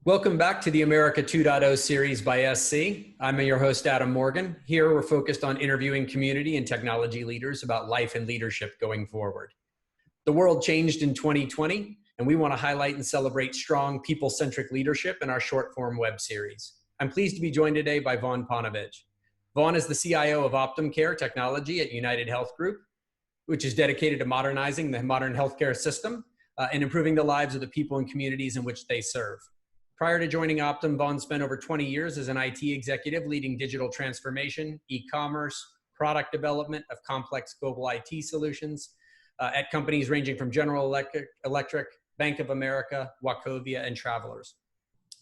Welcome back to the America 2.0 series by SC. I'm your host, Adam Morgan. Here we're focused on interviewing community and technology leaders about life and leadership going forward. The world changed in 2020, and we want to highlight and celebrate strong people-centric leadership in our short-form web series. I'm pleased to be joined today by Vaughn Paunovich. Vaughn is the CIO of Optumcare Technologies at UnitedHealth Group, which is dedicated to modernizing the modern healthcare system and improving the lives of the people and communities in which they serve. Prior to joining Optum, Vaughn spent over 20 years as an IT executive leading digital transformation, e-commerce, product development of complex global IT solutions at companies ranging from General Electric, Bank of America, Wachovia, and Travelers.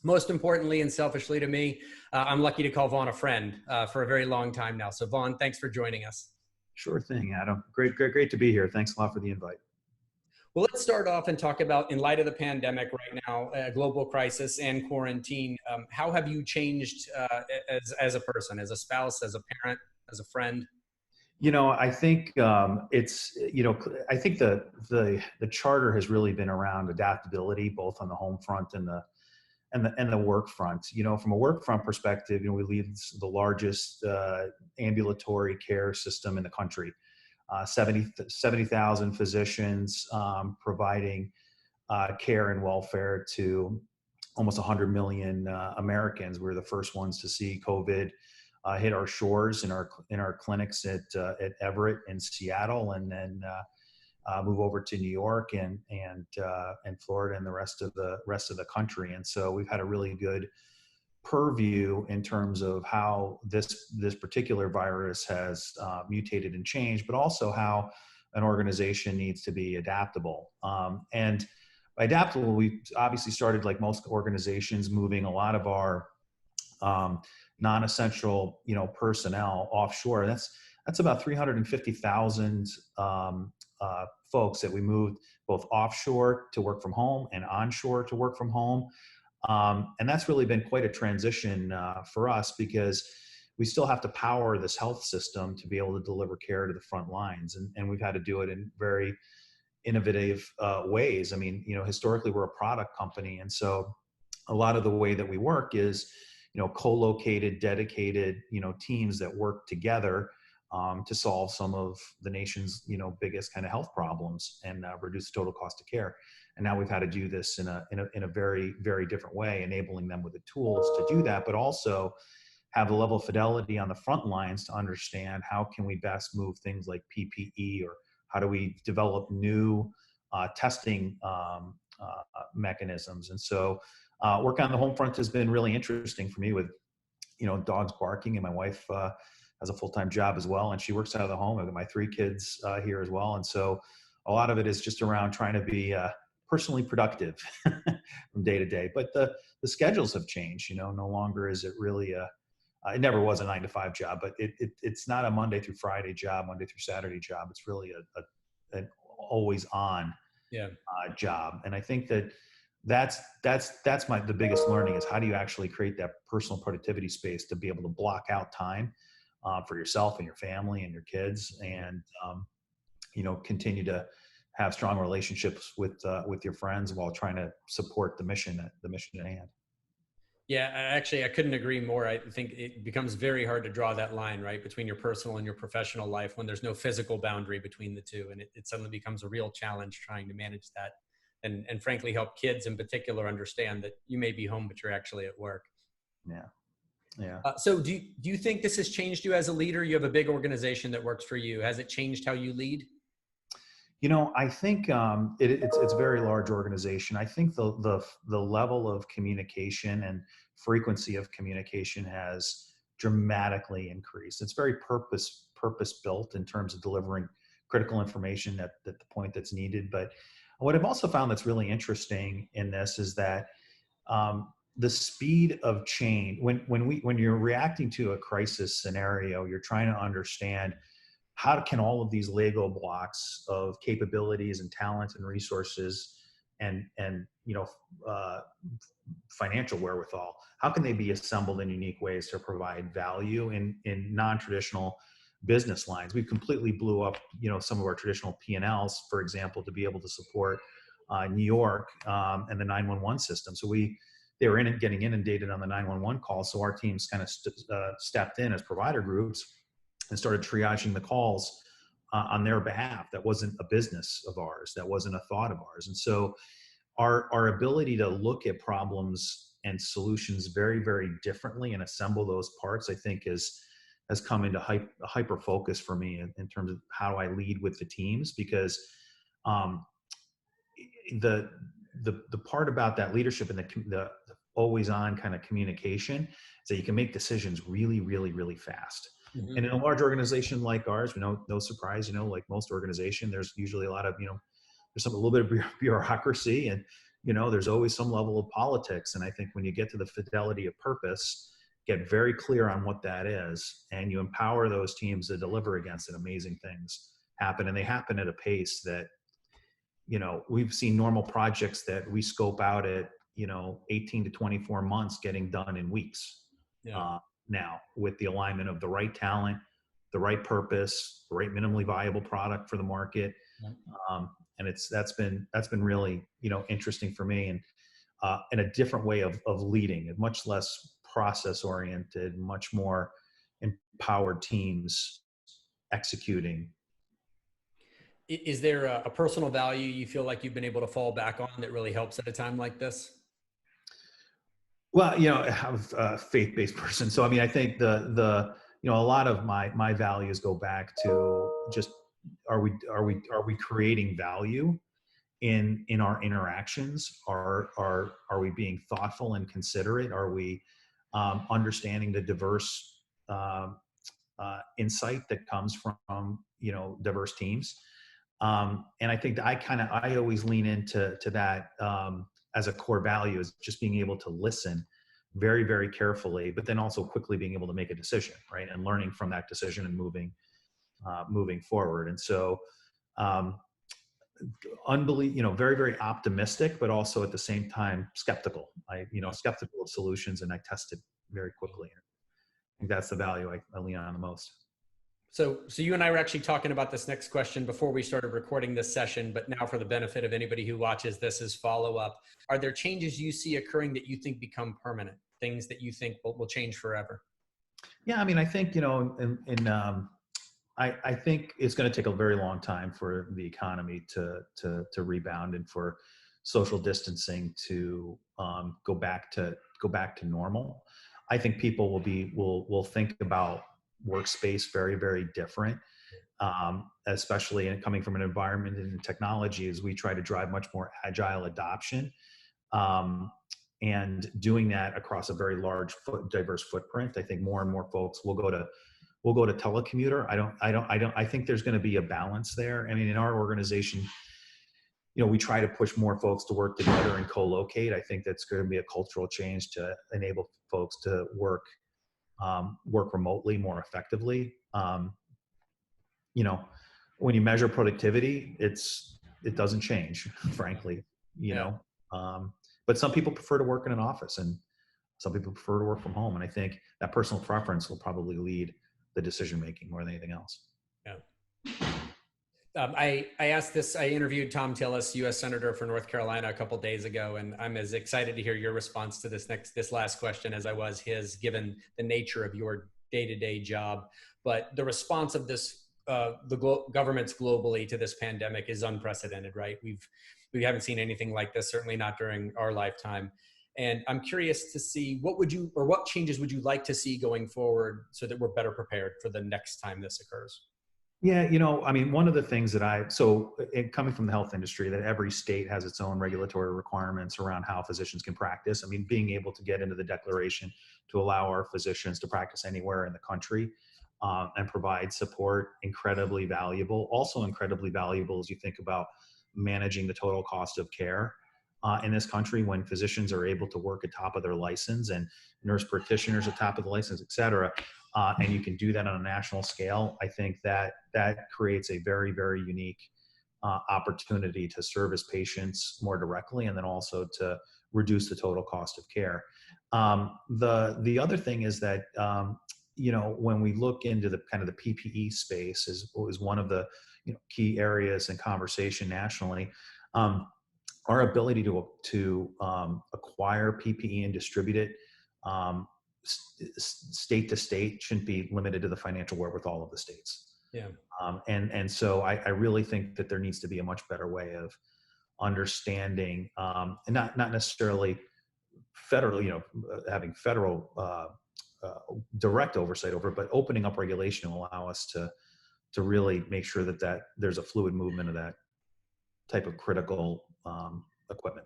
Most importantly and selfishly to me, I'm lucky to call Vaughn a friend for a very long time now. So Vaughn, thanks for joining us. Sure thing, Adam. Great to be here. Thanks a lot for the invite. Well, let's start off and talk about, in light of the pandemic right now, global crisis and quarantine, how have you changed as a person, as a spouse, as a parent, as a friend? I think I think the charter has really been around adaptability, both on the home front and the work front. From a work front perspective, we lead the largest ambulatory care system in the country. 70,000 physicians providing care and welfare to almost 100 million Americans. We're the first ones to see COVID hit our shores in our clinics at Everett and Seattle, and then move over to New York and Florida and the rest of the country. And so we've had a really good purview in terms of how this particular virus has mutated and changed, but also how an organization needs to be adaptable. And by adaptable, we obviously started, like most organizations, moving a lot of our non-essential, personnel offshore. That's about 350,000 folks that we moved both offshore to work from home and onshore to work from home. And that's really been quite a transition for us, because we still have to power this health system to be able to deliver care to the front lines. And we've had to do it in very innovative ways. I mean, historically we're a product company. And so a lot of the way that we work is, co-located, dedicated, teams that work together to solve some of the nation's, biggest kind of health problems and reduce the total cost of care. And now we've had to do this in a very, very different way, enabling them with the tools to do that, but also have a level of fidelity on the front lines to understand how can we best move things like PPE, or how do we develop new testing mechanisms. And so work on the home front has been really interesting for me, with, dogs barking, and my wife has a full-time job as well, and she works out of the home. I've got my 3 kids here as well. And so a lot of it is just around trying to be personally productive from day to day. But the schedules have changed. No longer is it really it never was a 9-to-5 job, but it's not a Monday through Friday job, Monday through Saturday job. It's really an always on job. And I think that's the biggest learning, is how do you actually create that personal productivity space to be able to block out time for yourself and your family and your kids, and continue to have strong relationships with your friends while trying to support the mission at hand. Yeah, actually, I couldn't agree more. I think it becomes very hard to draw that line, right, between your personal and your professional life when there's no physical boundary between the two. And it suddenly becomes a real challenge trying to manage that and frankly help kids in particular understand that you may be home, but you're actually at work. Yeah. So do you think this has changed you as a leader? You have a big organization that works for you. Has it changed how you lead? I think it's a very large organization. I think the level of communication and frequency of communication has dramatically increased. It's very purpose built in terms of delivering critical information at the point that's needed. But what I've also found that's really interesting in this is that the speed of change, when you're reacting to a crisis scenario, you're trying to understand how can all of these Lego blocks of capabilities and talent and resources and financial wherewithal, how can they be assembled in unique ways to provide value in non-traditional business lines? We've completely blew up, some of our traditional P&Ls, for example, to be able to support New York and the 911 system. So we they were getting inundated on the 911 calls. So our teams kind of stepped in as provider groups and started triaging the calls on their behalf. That wasn't a business of ours. That wasn't a thought of ours. And so our ability to look at problems and solutions very, very differently and assemble those parts, I think has come into hyper focus for me in terms of how I lead with the teams, because um, the part about that leadership and the always on kind of communication is that you can make decisions really, really, really fast. Mm-hmm. And in a large organization like ours, no surprise, like most organization, there's usually a lot of, there's a little bit of bureaucracy, and, there's always some level of politics. And I think when you get to the fidelity of purpose, get very clear on what that is, and you empower those teams to deliver against it, amazing things happen. And they happen at a pace that, we've seen normal projects that we scope out at, 18 to 24 months getting done in weeks. Yeah. Now, with the alignment of the right talent, the right purpose, the right minimally viable product for the market. Yeah. And that's been really, interesting for me, and a different way of leading, much less process oriented, much more empowered teams executing. Is there a personal value you feel like you've been able to fall back on that really helps at a time like this? Well, I'm a faith-based person. So, I mean, I think a lot of my values go back to just, are we creating value in our interactions? Are we being thoughtful and considerate? Are we understanding the diverse insight that comes from diverse teams? And I think I always lean into that as a core value, is just being able to listen very, very carefully, but then also quickly being able to make a decision, right? And learning from that decision and moving forward. And so, very, very optimistic, but also at the same time skeptical. Skeptical of solutions, and I test it very quickly. I think that's the value I lean on the most. So you and I were actually talking about this next question before we started recording this session, but now for the benefit of anybody who watches this as follow-up, are there changes you see occurring that you think become permanent, things that you think will change forever? Yeah, I mean, I think, I think it's going to take a very long time for the economy to rebound, and for social distancing to go back to normal. I think people will think about workspace very, very different, especially coming from an environment in technology, as we try to drive much more agile adoption, and doing that across a very large diverse footprint. I think more and more folks will go to telecommuter. I think there's going to be a balance there. I mean, in our organization, we try to push more folks to work together and co-locate. I think that's going to be a cultural change to enable folks to work remotely more effectively. When you measure productivity, it doesn't change, frankly, but some people prefer to work in an office, and some people prefer to work from home. And I think that personal preference will probably lead the decision-making more than anything else. Yeah. I asked this, I interviewed Tom Tillis, U.S. Senator for North Carolina, a couple of days ago, and I'm as excited to hear your response to this last question as I was his, given the nature of your day-to-day job. But the response of governments globally to this pandemic is unprecedented, right? We haven't seen anything like this, certainly not during our lifetime. And I'm curious to see what changes would you like to see going forward so that we're better prepared for the next time this occurs? Yeah, I mean, one of the things that coming from the health industry, that every state has its own regulatory requirements around how physicians can practice. I mean, being able to get into the declaration to allow our physicians to practice anywhere in the country and provide support, incredibly valuable. Also incredibly valuable as you think about managing the total cost of care in this country, when physicians are able to work at top of their license, and nurse practitioners at top of the license, et cetera. And you can do that on a national scale. I think that creates a very, very unique opportunity to service patients more directly, and then also to reduce the total cost of care. The other thing is that, when we look into the kind of the PPE space is one of the key areas in conversation nationally. our ability to acquire PPE and distribute it state to state shouldn't be limited to the financial wherewithal of the states. Yeah. And so I really think that there needs to be a much better way of understanding, and not necessarily federal, having federal direct oversight over it, but opening up regulation will allow us to really make sure that there's a fluid movement of that type of critical equipment.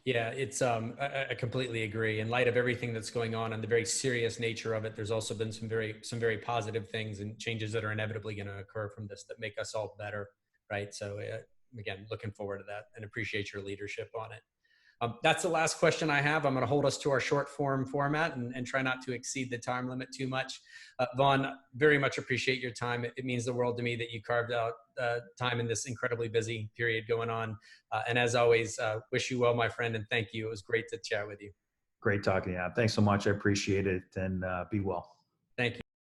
Yeah, it's I completely agree. In light of everything that's going on and the very serious nature of it, there's also been some very positive things and changes that are inevitably going to occur from this that make us all better, right? So again, looking forward to that and appreciate your leadership on it. That's the last question I have. I'm going to hold us to our short form format and try not to exceed the time limit too much. Vaughn, very much appreciate your time. It means the world to me that you carved out time in this incredibly busy period going on. And as always, wish you well, my friend, and thank you. It was great to chat with you. Great talking to you. Thanks so much. I appreciate it, and be well.